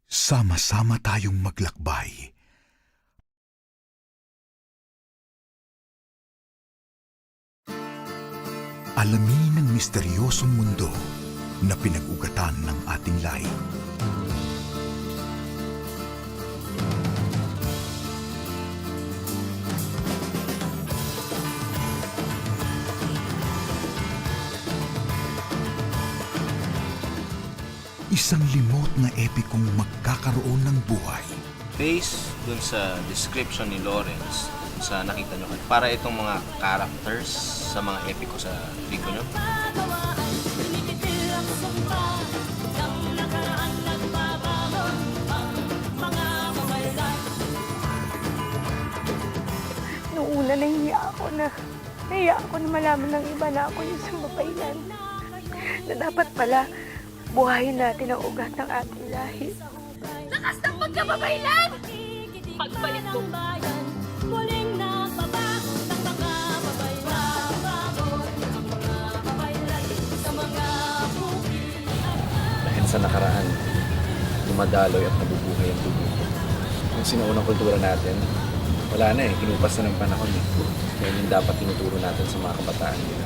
Sama-sama tayong maglakbay. Alamin ang misteryosong mundo na pinag-ugatan ng ating lahi. Isang limot na epikong magkakaroon ng buhay. Based dun sa description ni Lawrence sa nakita nyo, para itong mga characters sa mga epiko sa libro nyo. Noong una nahiya ako na malaman ng iba na ako yung sumapailan. Na dapat pala, buhayin natin ang ugat ng ating lahi. Lakas ng pagkababailan! Pagbalik ko bayan, muling nababago ng mga babaylan. Ang mga babaylan sa mga bukid. Dahil sa nakaraan, dumadaloy at nabubuhay ang dugo. Yung sinaunang kultura natin, wala na kinupas na ng panahon Kaya yung dapat tinuturo natin sa mga kabataan nila.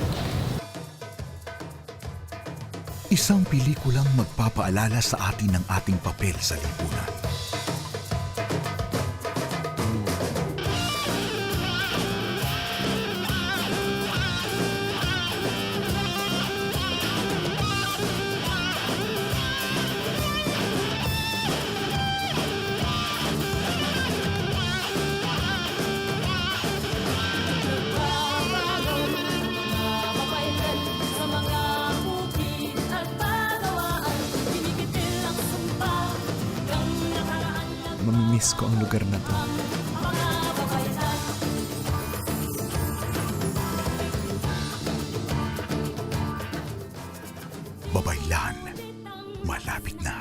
Isang pelikulang magpapaalala sa atin ng ating papel sa lipunan. Sa mga bukid at pagawaan, pinigitil ang sumpa ng nakaraan ng Mamimiss ko ang lugar na to. mga babaylan. Babaylan, malapit na.